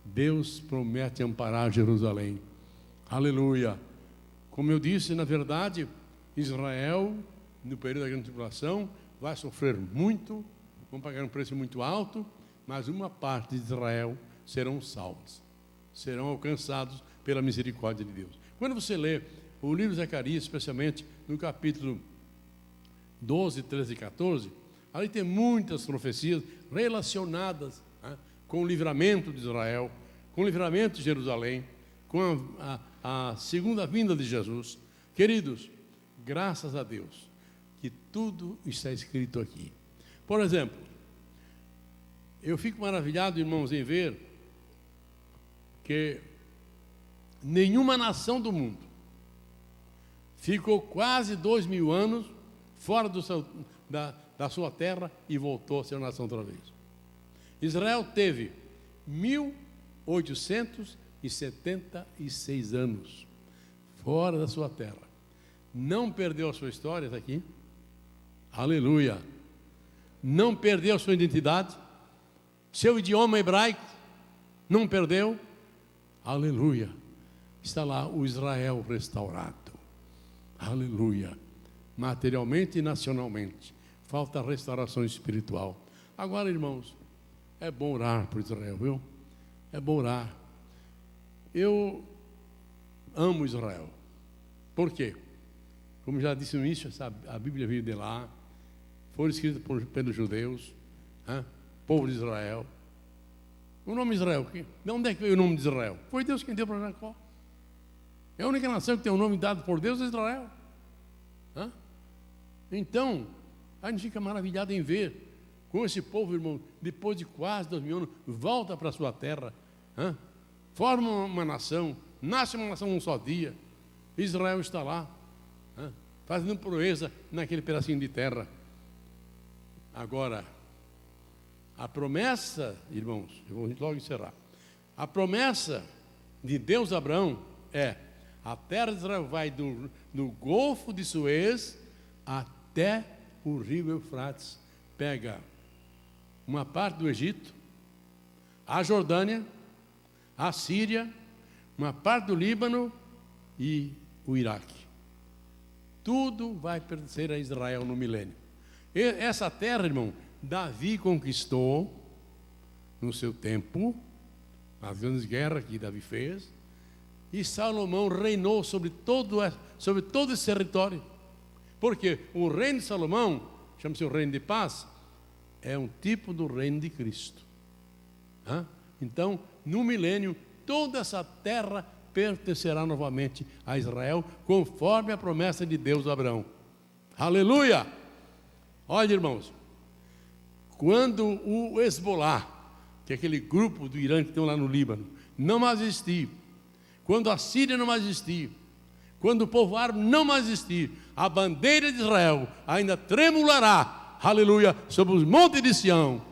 Deus promete amparar Jerusalém. Aleluia! Como eu disse, na verdade, Israel, no período da grande tribulação, vai sofrer muito, vão pagar um preço muito alto, mas uma parte de Israel serão salvos, serão alcançados pela misericórdia de Deus. Quando você lê o livro de Zacarias, especialmente no capítulo 12, 13 e 14, ali tem muitas profecias relacionadas, né, com o livramento de Israel, com o livramento de Jerusalém, com a segunda vinda de Jesus. Queridos, graças a Deus que tudo está escrito aqui. Por exemplo, eu fico maravilhado, irmãos, em ver que nenhuma nação do mundo ficou quase 2000 anos fora da sua terra e voltou a ser nação outra vez. Israel teve 1876 anos fora da sua terra. Não perdeu a sua história, está aqui. Aleluia! Não perdeu a sua identidade, seu idioma hebraico, não perdeu. Aleluia! Está lá o Israel restaurado. Aleluia! Materialmente e nacionalmente. Falta restauração espiritual. Agora, irmãos, é bom orar por Israel, viu? É bom orar. Eu amo Israel. Por quê? Como já disse no início, a Bíblia veio de lá, foi escrita pelos judeus, né? Povo de Israel. O nome Israel, de onde é que veio o nome de Israel? Foi Deus quem deu para Jacó. É a única nação que tem um nome dado por Deus, é Israel. Hã? Então, a gente fica maravilhado em ver como esse povo, irmão, depois de quase 2000 anos, volta para a sua terra, forma uma nação, nasce uma nação num só dia. Israel está lá, fazendo proeza naquele pedacinho de terra. Agora, a promessa, irmãos, eu vou logo encerrar. A promessa de Deus a Abraão é: a terra de Israel vai do Golfo de Suez até o rio Eufrates. Pega uma parte do Egito, a Jordânia, a Síria, uma parte do Líbano e o Iraque. Tudo vai pertencer a Israel no milênio. E essa terra, irmão, Davi conquistou no seu tempo, as grandes guerras que Davi fez, e Salomão reinou sobre todo esse território. Porque o reino de Salomão, chama-se o reino de paz, é um tipo do reino de Cristo. Então, no milênio, toda essa terra pertencerá novamente a Israel, conforme a promessa de Deus a Abraão. Aleluia! Olha, irmãos, quando o Hezbollah, que é aquele grupo do Irã que estão lá no Líbano, não mais existir, quando a Síria não mais existir, quando o povo árabe não mais existir, a bandeira de Israel ainda tremulará, aleluia, sobre os montes de Sião,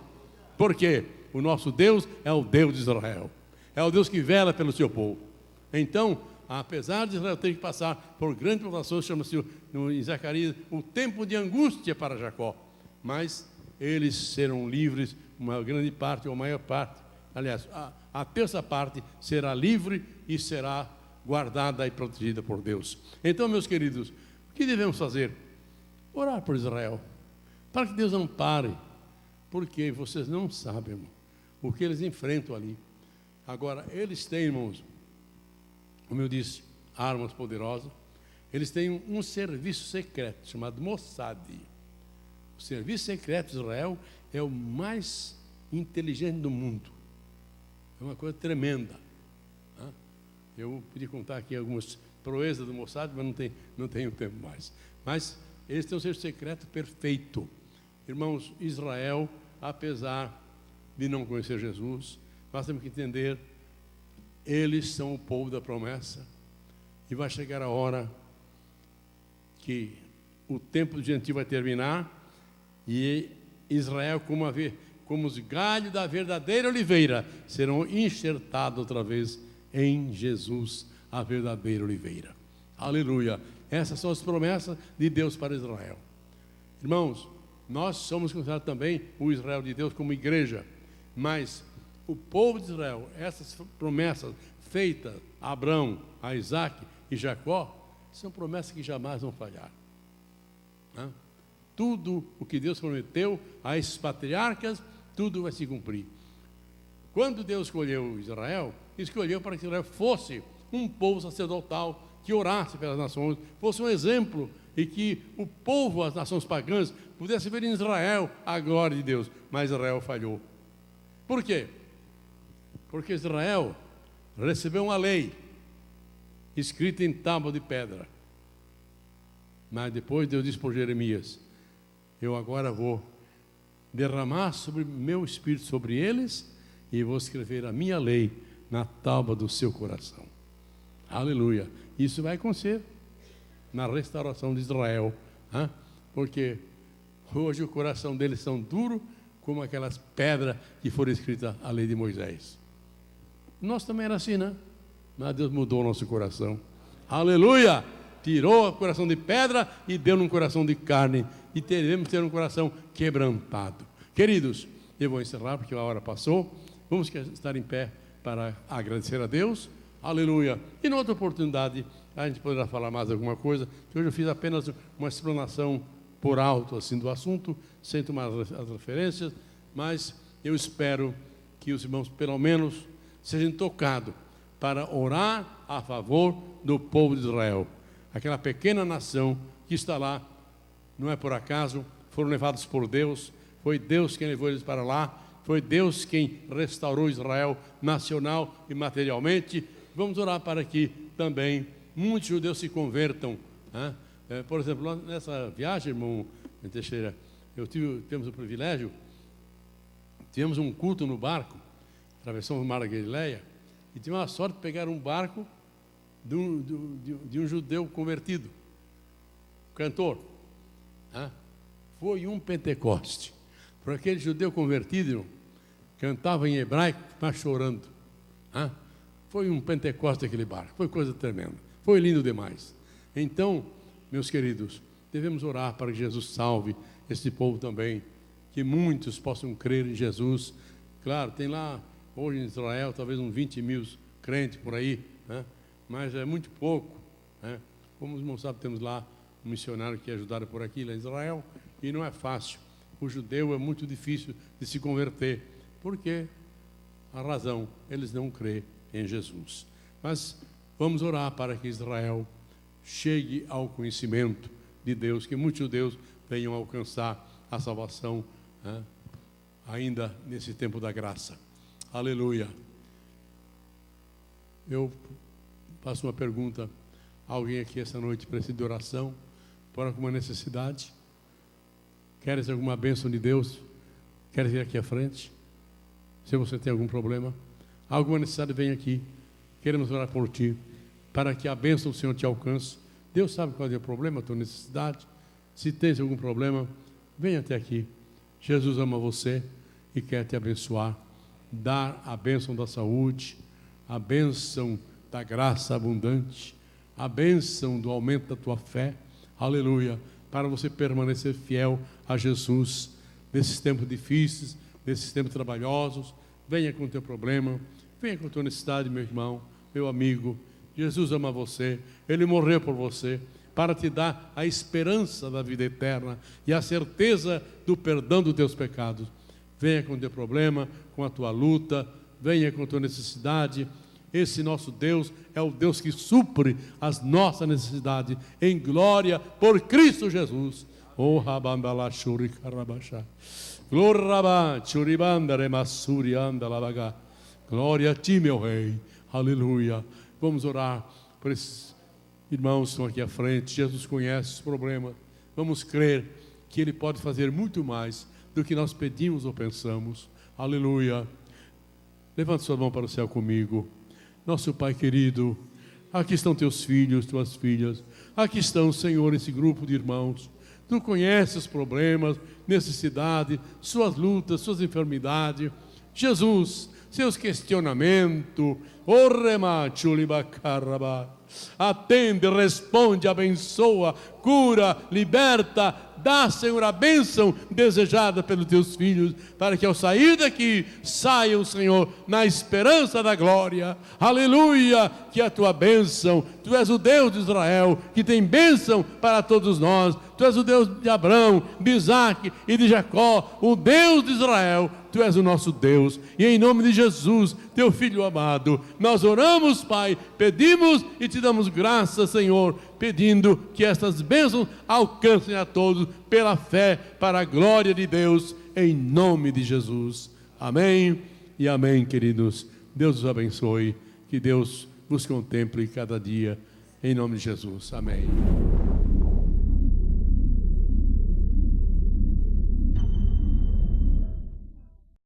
porque o nosso Deus é o Deus de Israel, é o Deus que vela pelo seu povo. Então, apesar de Israel ter que passar por grandes provações, chama-se em Zacarias o tempo de angústia para Jacó, mas eles serão livres, uma grande parte ou a maior parte, aliás, a terça parte será livre e será guardada e protegida por Deus. Então, meus queridos, o que devemos fazer? Orar por Israel, para que Deus ampare, porque vocês não sabem, irmão, o que eles enfrentam ali. Agora, eles têm, irmãos, como eu disse, armas poderosas. Eles têm um serviço secreto chamado Mossad. O serviço secreto de Israel é o mais inteligente do mundo. É uma coisa tremenda. Eu podia contar aqui algumas proezas do Mossad, mas não tenho tempo mais. Mas eles têm um serviço secreto perfeito. Irmãos, Israel, apesar de não conhecer Jesus, nós temos que entender, eles são o povo da promessa. E vai chegar a hora que o tempo do gentio vai terminar e Israel, como os galhos da verdadeira oliveira, serão enxertados outra vez em Jesus, a verdadeira oliveira. Aleluia! Essas são as promessas de Deus para Israel. Irmãos, nós somos considerados também o Israel de Deus como igreja, mas o povo de Israel, essas promessas feitas a Abraão, a Isaac e Jacó, são promessas que jamais vão falhar. Tudo o que Deus prometeu a esses patriarcas, tudo vai se cumprir. Quando Deus escolheu Israel, escolheu para que Israel fosse um povo sacerdotal, que orasse pelas nações, fosse um exemplo, e que o povo, as nações pagãs, pudesse ver em Israel a glória de Deus. Mas Israel falhou. Por quê? Porque Israel recebeu uma lei escrita em tábua de pedra. Mas depois Deus disse por Jeremias: eu agora vou derramar sobre meu espírito sobre eles e vou escrever a minha lei na tábua do seu coração. Aleluia! Isso vai acontecer na restauração de Israel, porque hoje o coração deles são duro como aquelas pedras que foram escritas a lei de Moisés. Nós também era assim, né? Mas Deus mudou o nosso coração. Aleluia! Tirou o coração de pedra e deu num coração de carne. E teremos ter um coração quebrantado. Queridos, eu vou encerrar porque a hora passou. Vamos estar em pé para agradecer a Deus. Aleluia! E na outra oportunidade a gente poderá falar mais alguma coisa, que hoje eu fiz apenas uma explanação por alto assim do assunto, sem tomar as referências, mas eu espero que os irmãos pelo menos sejam tocados para orar a favor do povo de Israel. Aquela pequena nação que está lá, não é por acaso, foram levados por Deus, foi Deus quem levou eles para lá, foi Deus quem restaurou Israel nacional e materialmente. Vamos orar para que também muitos judeus se convertam. Por exemplo, nessa viagem, irmão Teixeira, temos o privilégio, tivemos um culto no barco, atravessamos o Mar da Galileia, e tivemos a sorte de pegar um barco de um judeu convertido, cantor. Foi um Pentecoste. Por aquele judeu convertido, cantava em hebraico, mas chorando. Foi um Pentecoste aquele barco, foi coisa tremenda, foi lindo demais. Então, meus queridos, devemos orar para que Jesus salve esse povo também, que muitos possam crer em Jesus. Claro, tem lá, hoje em Israel, talvez uns 20 mil crentes por aí, mas é muito pouco. Como os irmãos sabem, temos lá um missionário que ajudaram por aqui, lá em Israel, e não é fácil. O judeu é muito difícil de se converter, porque a razão, eles não crêem em Jesus. Mas vamos orar para que Israel chegue ao conhecimento de Deus, que muitos judeus venham a alcançar a salvação, ainda nesse tempo da graça. Aleluia! Eu faço uma pergunta: alguém aqui essa noite precisa de oração por alguma necessidade? Queres alguma bênção de Deus? Queres vir aqui à frente? Se você tem algum problema, alguma necessidade, vem aqui. Queremos orar por ti, para que a bênção do Senhor te alcance. Deus sabe qual é o problema, a tua necessidade. Se tens algum problema, venha até aqui. Jesus ama você e quer te abençoar, dar a bênção da saúde, a bênção da graça abundante, a bênção do aumento da tua fé. Aleluia! Para você permanecer fiel a Jesus nesses tempos difíceis, nesses tempos trabalhosos. Venha com o teu problema, venha com a tua necessidade, meu irmão, meu amigo. Jesus ama você, Ele morreu por você, para te dar a esperança da vida eterna e a certeza do perdão dos teus pecados. Venha com o teu problema, com a tua luta, venha com a tua necessidade. Esse nosso Deus é o Deus que supre as nossas necessidades em glória por Cristo Jesus. Oh, rabandala shuri karabasha. Glória a ti, meu Rei. Aleluia. Vamos orar por esses irmãos que estão aqui à frente. Jesus conhece os problemas. Vamos crer que Ele pode fazer muito mais do que nós pedimos ou pensamos. Aleluia. Levante sua mão para o céu comigo. Nosso Pai querido, aqui estão teus filhos, tuas filhas. Aqui estão, Senhor, esse grupo de irmãos. Tu conheces os problemas, necessidades, suas lutas, suas enfermidades. Jesus, seus questionamentos. Atende, responde, abençoa, cura, liberta. Dá, Senhor, a bênção desejada pelos teus filhos, para que ao sair daqui, saiam, Senhor, na esperança da glória. Aleluia, que a tua bênção, tu és o Deus de Israel, que tem bênção para todos nós. Tu és o Deus de Abraão, de Isaac e de Jacó, o Deus de Israel. Tu és o nosso Deus, e em nome de Jesus, teu Filho amado, nós oramos, Pai, pedimos e te damos graças, Senhor, pedindo que estas bênçãos alcancem a todos pela fé, para a glória de Deus, em nome de Jesus. Amém e amém, queridos. Deus os abençoe, que Deus vos contemple cada dia, em nome de Jesus. Amém.